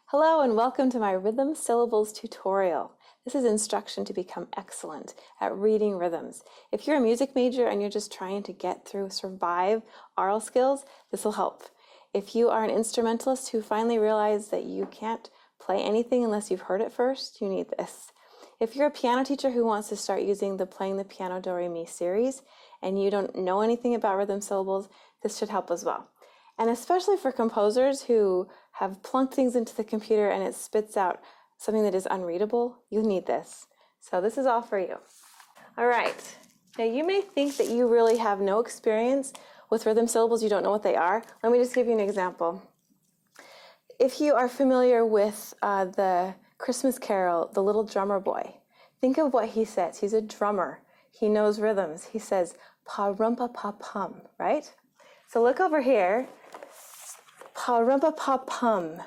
Hello and welcome to my Rhythm Syllables tutorial. This is instruction to become excellent at reading rhythms. If you're a music major and you're just trying to get through, survive oral skills, this will help. If you are an instrumentalist who finally realized that you can't play anything unless you've heard it first, you need this. If you're a piano teacher who wants to start using the Playing the Piano Do Re Mi series and you don't know anything about rhythm syllables, this should help as well. And especially for composers who have plunked things into the computer and it spits out something that is unreadable, you need this. So this is all for you. All right. Now you may think that you really have no experience with rhythm syllables, you don't know what they are. Let me just give you an example. If you are familiar with the Christmas carol, The Little Drummer Boy, think of what he says. He's a drummer. He knows rhythms. He says, pa-rumpa-pa-pum, right? So look over here. Pa-rumpa-pa-pum.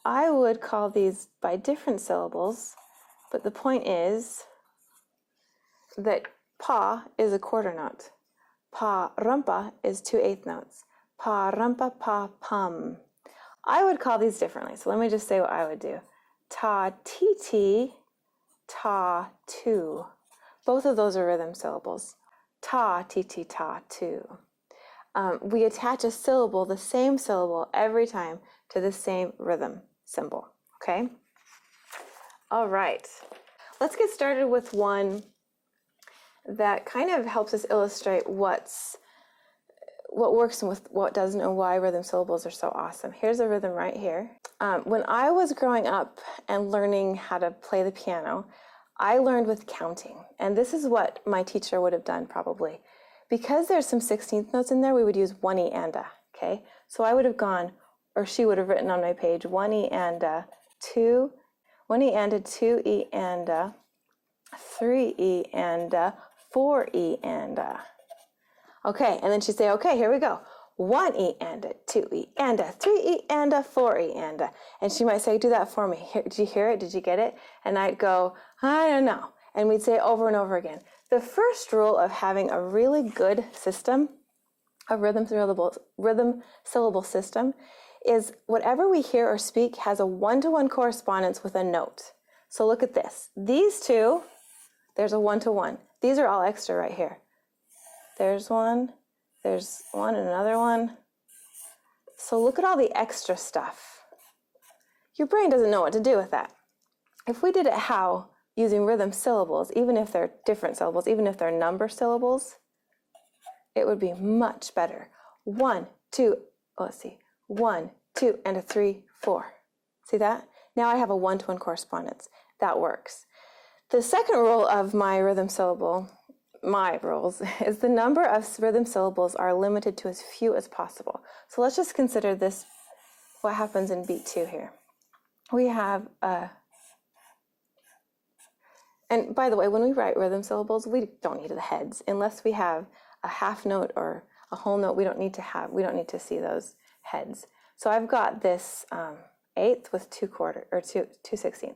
I would call these by different syllables, but the point is that pa is a quarter note. Pa-rumpa is 2/8 notes. Pa-rumpa-pa-pum. I would call these differently, so let me just say what I would do. Ta-ti-ti, ta-tu. Both of those are rhythm syllables. Ta-ti-ti, ta-tu. We attach a syllable, the same syllable, every time to the same rhythm symbol, okay? All right. Let's get started with one that kind of helps us illustrate what works and with what doesn't and why rhythm syllables are so awesome. Here's a rhythm right here. When I was growing up and learning how to play the piano, I learned with counting, and this is what my teacher would have done probably. Because there's some 16th notes in there, we would use 1E and a, okay? So I would have gone, or she would have written on my page, 1E and a, 2, 1E and a, 2E and a, 3E and a, 4E and a. Okay, and then she'd say, okay, here we go. 1E and a, 2E and a, 3E and a, 4E and a. And she might say, do that for me. Did you hear it? Did you get it? And I'd go, I don't know. And we'd say it over and over again. The first rule of having a really good system, a rhythm syllable system, is whatever we hear or speak has a one-to-one correspondence with a note. So look at this. These two, there's a one-to-one. These are all extra right here. There's one and another one. So look at all the extra stuff. Your brain doesn't know what to do with that. If we did it how? Using rhythm syllables, even if they're different syllables, even if they're number syllables, it would be much better. 1, 2, let's see, 1, 2, and a 3, 4. See that? Now I have a one-to-one correspondence. That works. The second rule of my rhythm syllable, my rules, is the number of rhythm syllables are limited to as few as possible. So let's just consider this, what happens in beat 2 here. We have a And by the way, when we write rhythm syllables, we don't need the heads. Unless we have a half note or a whole note, we don't need to see those heads. So I've got this eighth with 2/16.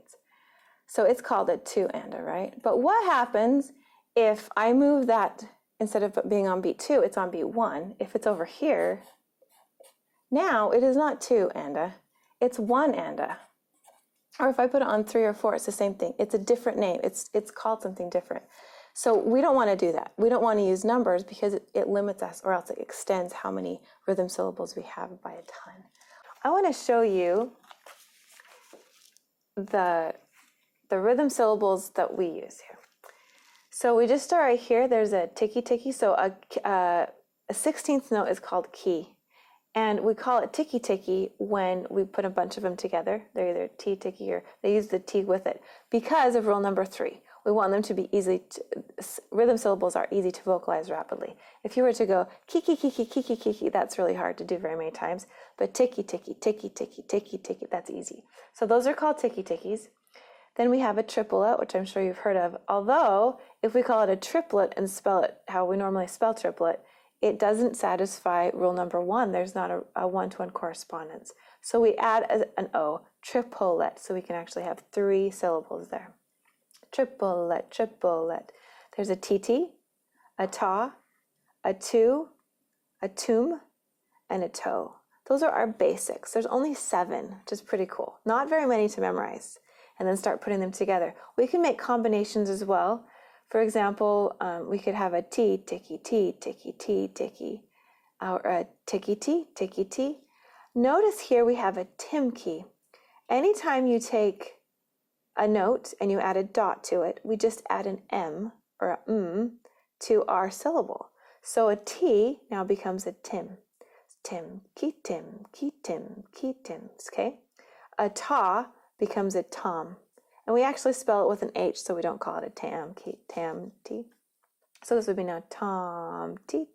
So it's called a 2 and a, right? But what happens if I move that, instead of being on beat 2, it's on beat 1. If it's over here, now it is not 2 and a, it's 1 and a. Or if I put it on 3 or 4, it's the same thing. It's a different name. It's called something different. So we don't want to do that. We don't want to use numbers because it limits us, or else it extends how many rhythm syllables we have by a ton. I want to show you the rhythm syllables that we use here. So we just start right here. There's a ticky-ticky. So a 16th note is called key. And we call it ticky-ticky when we put a bunch of them together. They're either T-ticky or they use the T with it because of rule number 3. We want them to be rhythm syllables are easy to vocalize rapidly. If you were to go kiki, that's really hard to do very many times. But ticky-ticky, ticky-ticky, ticky-ticky, that's easy. So those are called ticky-tickies. Then we have a triplet, which I'm sure you've heard of. Although, if we call it a triplet and spell it how we normally spell triplet, it doesn't satisfy rule number 1. There's not a one-to-one correspondence. So we add an O, triplet, so we can actually have 3 syllables there. Triplet, triplet. There's a titi, a ta, a tu, a tum, and a toe. Those are our basics. There's only 7, which is pretty cool. Not very many to memorize. And then start putting them together. We can make combinations as well. For example, we could have a ti, tiki, ti, tiki, ti, tiki, or a tiki, ti, tiki, ti. Notice here we have a tim key. Anytime you take a note and you add a dot to it, we just add an m or a to our syllable. So a t now becomes a tim. Tim, ki tim, ki tim, ki tims, okay? A ta becomes a tom. And we actually spell it with an H, so we don't call it a tam, ki, tam, ti. So this would be now tom, ti,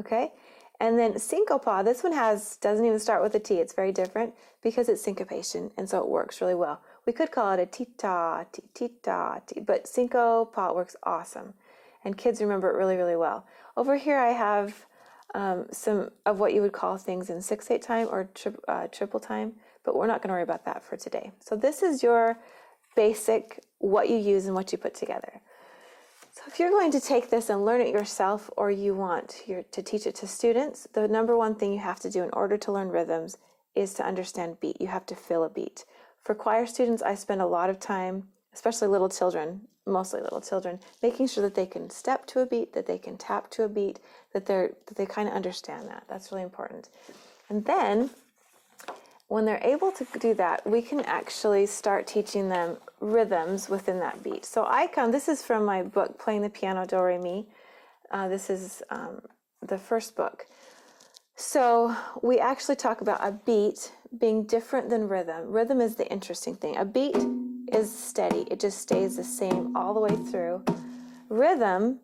okay? And then syncopa, this one doesn't even start with a T. It's very different because it's syncopation, and so it works really well. We could call it a tita, tita, but syncopa works awesome. And kids remember it really, really well. Over here I have some of what you would call things in 6/8 time or triple time, but we're not going to worry about that for today. So this is your basic, what you use and what you put together. So if you're going to take this and learn it yourself, or you want to teach it to students, the number one thing you have to do in order to learn rhythms is to understand beat. You have to feel a beat. For choir students, I spend a lot of time, especially little children, mostly little children, making sure that they can step to a beat, that they can tap to a beat, that they kind of understand that. That's really important. And then when they're able to do that, we can actually start teaching them rhythms within that beat. So this is from my book, Playing the Piano, Do, Re, Mi. This is the first book. So we actually talk about a beat being different than rhythm. Rhythm is the interesting thing. A beat is steady. It just stays the same all the way through. Rhythm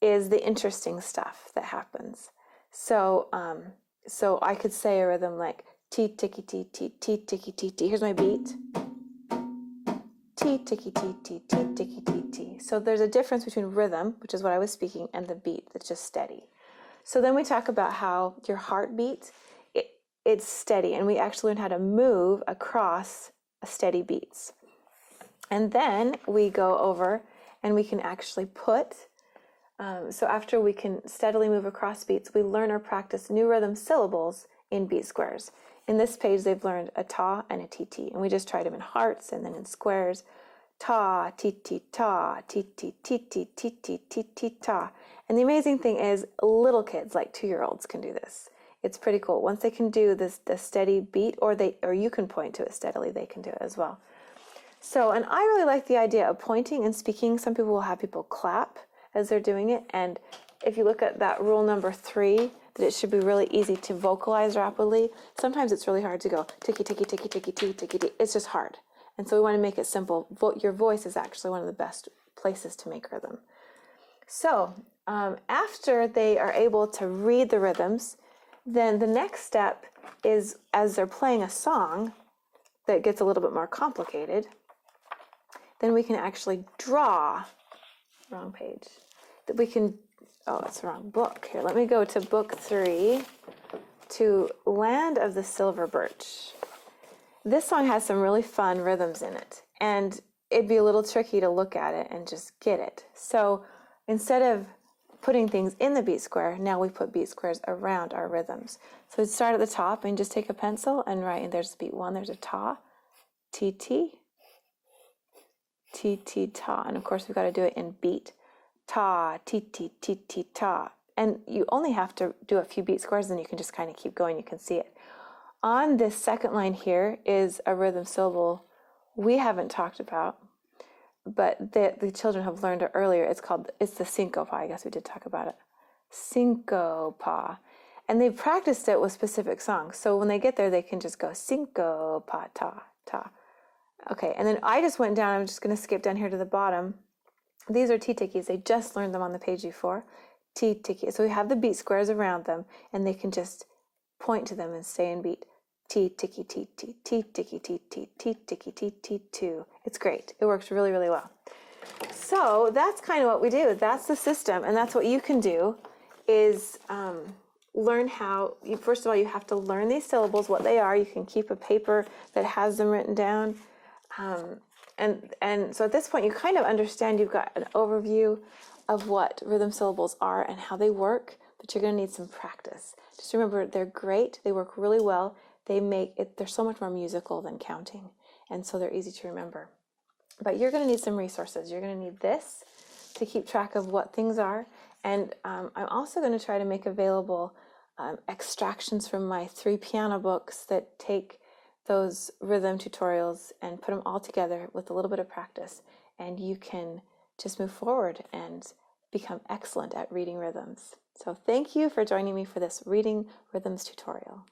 is the interesting stuff that happens. So I could say a rhythm like T, ticky, T, T, T, ticky, T, T. Here's my beat. T, ticky, T, T, T, ticky, T, T. So there's a difference between rhythm, which is what I was speaking, and the beat that's just steady. So then we talk about how your heartbeat, it's steady, and we actually learn how to move across steady beats. And then we go over and we can actually put, so after we can steadily move across beats, we learn or practice new rhythm syllables in beat squares. In this page, they've learned a ta and a tt, and we just tried them in hearts and then in squares. Ta, tt, ta, tt, tt, tt, tt, ta. And the amazing thing is, little kids, like 2-year-olds, can do this. It's pretty cool. Once they can do the steady beat, or you can point to it steadily, they can do it as well. So, and I really like the idea of pointing and speaking. Some people will have people clap as they're doing it. And if you look at that rule number 3, that it should be really easy to vocalize rapidly. Sometimes it's really hard to go ticky, ticky, ticky, ticky, ticky, ticky, ticky. It's just hard. And so we want to make it simple. Your voice is actually one of the best places to make rhythm. So after they are able to read the rhythms, then the next step is, as they're playing a song that gets a little bit more complicated, then we can actually draw, wrong page, that we can, oh, it's the wrong book. Here, let me go to book 3, to Land of the Silver Birch. This song has some really fun rhythms in it, and it'd be a little tricky to look at it and just get it. So instead of putting things in the beat square, now we put beat squares around our rhythms. So we'd start at the top and just take a pencil and write, and there's beat 1, there's a ta, T, T, T, T, ta. And of course, we've got to do it in beat. Ta, T, T, T, T, ta. And you only have to do a few beat squares, and you can just kind of keep going. You can see it. On this second line here is a rhythm syllable we haven't talked about, but the children have learned it earlier. It's the syncopa. I guess we did talk about it. Syncopa. And they've practiced it with specific songs. So when they get there, they can just go syncopa, ta, ta. Okay, and then I just went down. I'm just going to skip down here to the bottom. These are T-tickies. They just learned them on the page before. T-tickies. So we have the beat squares around them, and they can just point to them and stay in beat. T-ticky, T-T, T-ticky, T-T, T-ticky, T-T-2. It's great. It works really, really well. So that's kind of what we do. That's the system, and that's what you can do is learn how, first of all, you have to learn these syllables, what they are. You can keep a paper that has them written down. And so at this point, you kind of understand, you've got an overview of what rhythm syllables are and how they work, but you're going to need some practice. Just remember, they're great. They work really well. They make it, they're so much more musical than counting, and so they're easy to remember. But you're going to need some resources. You're going to need this to keep track of what things are. And I'm also going to try to make available extractions from my 3 piano books that take those rhythm tutorials and put them all together with a little bit of practice. And you can just move forward and become excellent at reading rhythms. So thank you for joining me for this Reading Rhythms tutorial.